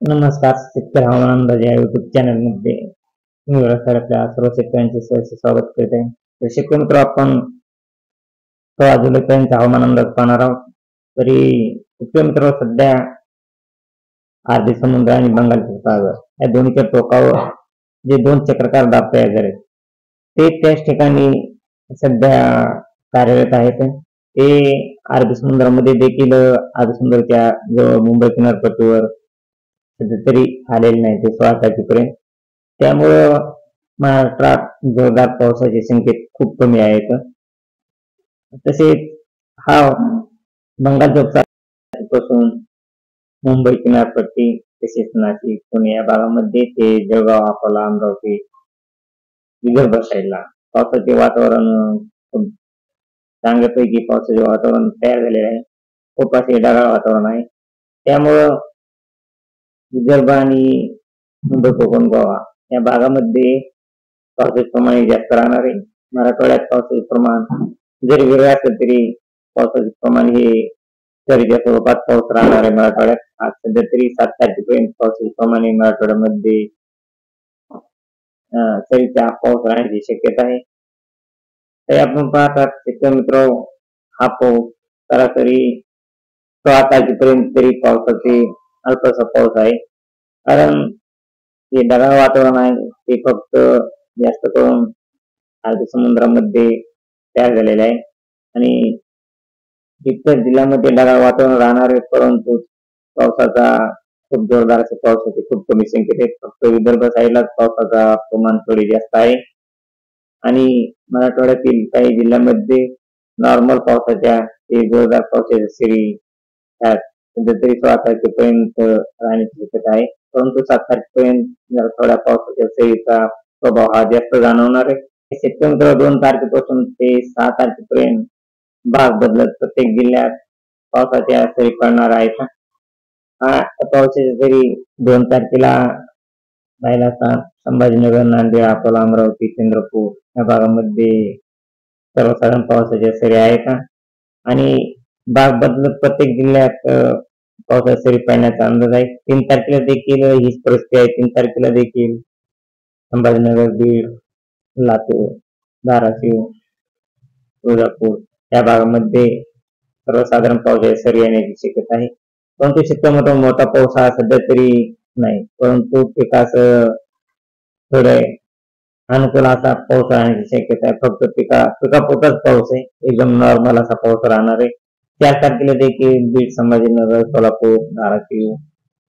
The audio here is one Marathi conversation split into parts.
नमस्कार. शेतकरी हवामान अंदाज या युट्यूब चॅनल मध्ये मी आपल्या सर्व शेतकऱ्यांचे सहर्ष स्वागत करत आहे. तर शेतकरी मित्र, आपण 16 जुलैपर्यंत हवामान अंदाज पाहणार आहोत. तरी शेतकरी मित्र, सध्या अरबी समुद्र आणि बंगालचा सागर या दोन्हीच्या टोकावर जे दोन चक्राकार दाब तयार झाले ते त्याच ठिकाणी सध्या कार्यरत आहेत. ते अरबी समुद्रामध्ये देखील अरबी समुद्राच्या जवळ मुंबई किनारपट्टीवर सध्या तरी आलेले नाही ते 16 तारखेपर्यंत. त्यामुळं महाराष्ट्रात जोरदार पावसाचे संकेत खूप कमी आहेत. तसेच हा बंगालच्या पासून मुंबई किनारपट्टी, तसेच नाशिक, पुणे या भागामध्ये ते जळगाव, अकोला, अमरावती, विदर्भ साईडला पावसाचे वातावरण चांगल्यापैकी पावसाचे वातावरण तयार झालेले आहे. खूप असे ढगाळ वातावरण आहे. त्यामुळं विदर्भ आणि मुंबई, कोकण, गोवा या भागामध्ये पावसाचे प्रमाण जास्त राहणार आहे. मराठवाड्यात पावसाचे प्रमाण जरी वेगळे असलं तरी पावसाचे प्रमाण हे सरीच्या स्वरूपात पाऊस राहणार आहे मराठवाड्यात. आज सध्या तरी 7 तारखेपर्यंत पावसाचे प्रमाण मराठवाड्यामध्ये सरीचा पाऊस राहण्याची शक्यता आहे. तरी आपण पाहतात शेतकरी मित्र, हा पाऊस सरासरी 16 तारखेपर्यंत तरी पावसाचे अल्पसा पाऊस आहे. कारण हे ढगाळ वातावरण आहे ते फक्त जास्त करून अरबी समुद्रामध्ये तयार झालेले आहे आणि इतर जिल्ह्यामध्ये ढगाळ वातावरण राहणार आहे, परंतु पावसाचा खूप जोरदार असे पावसाचे खूप कमी संकेत आहेत. फक्त विदर्भ साईडलाच पावसाचा प्रमाण थोडे जास्त आहे आणि मराठवाड्यातील काही जिल्ह्यामध्ये नॉर्मल पावसाच्या ते जोरदार पावसाच्या सरी सध्या तरी 16 तारखेपर्यंत राहण्याची शक्यता आहे. परंतु 7 तारखेपर्यंत जर थोड्या पावसाच्या सरीचा प्रभाव हा जास्त जाणवणार आहे. शेतकरी 2 तारखेपासून ते 6 तारखेपर्यंत भाग बदलत प्रत्येक जिल्ह्यात पावसाच्या सरी पडणार आहेत. हा पावसाच्या सरी 2 तारखेला राहिला संभाजीनगर, नांदेड, अकोला, अमरावती, चंद्रपूर या भागामध्ये सर्वसाधारण पावसाच्या सरी आहेत आणि भाग बदलत प्रत्येक जिल्ह्यात पावसाच्या सरी पडण्याचा अंदाज आहे. 3 तारखेला देखील हीच परिस्थिती आहे. 3 तारखेला देखील संभाजीनगर, बीड, लातूर, धाराशिव, तुळजापूर या भागामध्ये सर्वसाधारण पावसाच्या सरी येण्याची शक्यता आहे. परंतु शेतकऱ्यांमध्ये मोठा पाऊस हा सध्या तरी नाही, परंतु पिकास थोडे अनुकूल असा पाऊस राहण्याची शक्यता आहे. फक्त पिकापुरताच पाऊस आहे, एकदम नॉर्मल असा पाऊस राहणार आहे. 4 तारखेला देखील बीड, संभाजीनगर, सोलापूर, धाराशिव,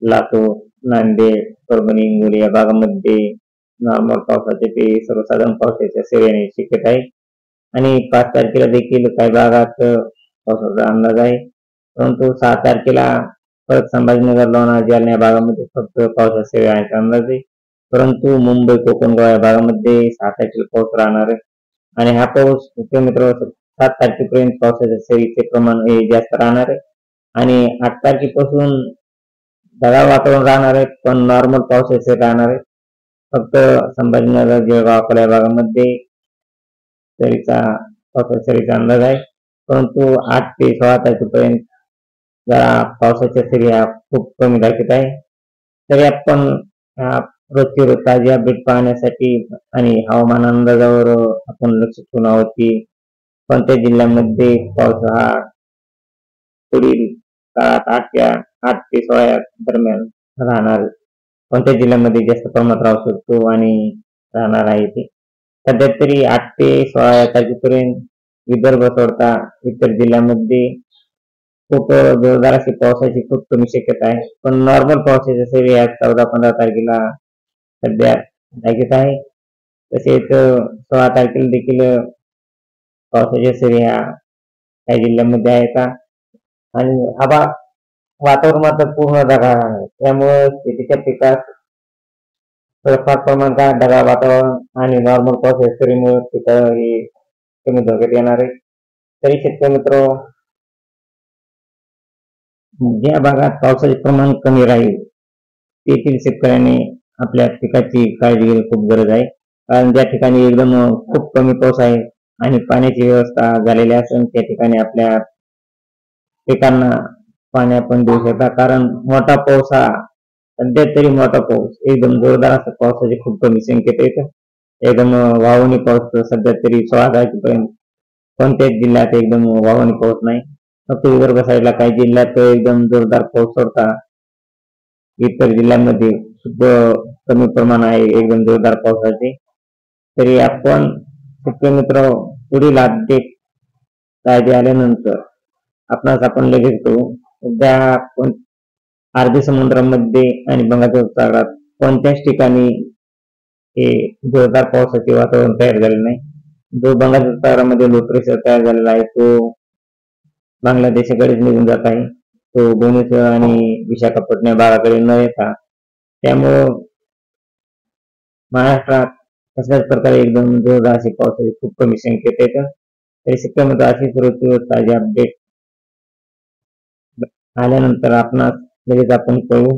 लातूर, नांदेड, परभणी, हिंगोली या भागामध्ये नॉर्मल पावसाचे ते सर्वसाधारण पावसाच्या सरी येण्याची शक्यता आहे आणि 5 तारखेला देखील काही भागात पावसाचा अंदाज आहे. परंतु 6 तारखेला परत संभाजीनगर, लोणावळा, जालना या भागामध्ये फक्त पावसाच्या सरी येण्याचा अंदाज आहे. परंतु मुंबई, कोकण, गोवा या भागामध्ये 6 तारखेला पाऊस राहणार आहे आणि हा पाऊस मित्र 7 तारखेपर्यंत पावसाच्या सरीचे प्रमाण हे जास्त राहणार आहे आणि 8 तारखेपासून ढगाळ वातावरण राहणार आहे, पण नॉर्मल पावसाचे सरी राहणार आहे. फक्त संभाजीनगर, जळगाव, अकोला या भागामध्ये पावसाच्या सरीचा अंदाज आहे. परंतु 8 ते 16 तारखेपर्यंत जरा पावसाच्या सरी हा खूप कमी दाखवत आहे. तरी आपण रोजची रोज ताजी अपडेट पाहण्यासाठी आणि हवामान अंदाजावर आपण लक्ष ठेवून आहोत की कोणत्या जिल्ह्यामध्ये पाऊस हा पुढील काळात 8 ते 16 दरम्यान राहणार, कोणत्या जिल्ह्यामध्ये जास्त प्रमाणात राहू शकतो आणि राहणार आहे ते. सध्या तरी 8 ते 16 तारखेपर्यंत विदर्भ सोडता इतर जिल्ह्यामध्ये खूप जोरदार अशी पावसाची खूप कमी शक्यता आहे. पण नॉर्मल पावसाच्या सरी 14-15 तारखेला सध्या दाखवत आहे. तसेच 16 तारखेला देखील पावसाच्या सरी ह्या काही जिल्ह्यामध्ये आहेत आणि वातावरण मात्र पूर्ण ढगाळ आहे. त्यामुळे शेतीच्या पिकास फार प्रमाणात ढगाळ वातावरण आणि नॉर्मल पावसाच्या सरीमुळे पिकं ही कमी धोक्यात येणार आहे. तरी शेतकरी मित्र, ज्या भागात पावसाचे प्रमाण कमी राहील तेथील शेतकऱ्यांनी आपल्या पिकाची काळजी घेणे खूप गरज आहे. कारण ज्या ठिकाणी एकदम खूप कमी पाऊस आहे आणि पाण्याची व्यवस्था झालेली असेल त्या ठिकाणी आपल्या पिकांना पाणी आपण देऊ शकता. कारण मोठा पाऊस हा सध्या तरी मोठा पाऊस, एकदम जोरदार असा पावसाची खूप कमी संकेत येतं. एकदम वावणी पाऊस सध्या तरी 16 तारखेपर्यंत कोणत्याच जिल्ह्यात एकदम वावणी पाऊस नाही. फक्त विदर्भ साईडला काही जिल्ह्यात एकदम जोरदार पाऊस सोडता. इतर जिल्ह्यांमध्ये खूप कमी प्रमाण आहे एकदम जोरदार पावसाचे. तरी आपण शेतकरी मित्र पुढील अपडेट कायदे आल्यानंतर आपण लगेच करू. सध्या आपण अरबी समुद्रामध्ये आणि बंगालच्या उपसागरात कोणत्याच ठिकाणी हे जोरदार पावसाचे वातावरण तयार झाले नाही. जो बंगालच्या उपसागरामध्ये लो प्रेशर तयार झालेला आहे तो बांगलादेशाकडेच निघून जात आहे. तो भुवनेश्वर आणि विशाखापट्टणम भागाकडे न येता त्यामुळं महाराष्ट्रात तशाच प्रकारे एकदम जोरदार असे पावसाचे खूप कमी संकेत येतं. तरी शेतकऱ्यांमध्ये अशीच रोजची ताजी अपडेट आल्यानंतर आपणास लगेच आपण कळू.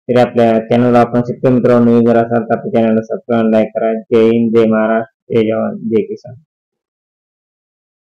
तरी आपल्या चॅनलला आपण शेतकरी मित्रांनो जर असाल तर आपल्या चॅनलला सबस्क्राईब लाईक करा. जय हिंद, जय महाराष्ट्र, जय जवान, जय किसान.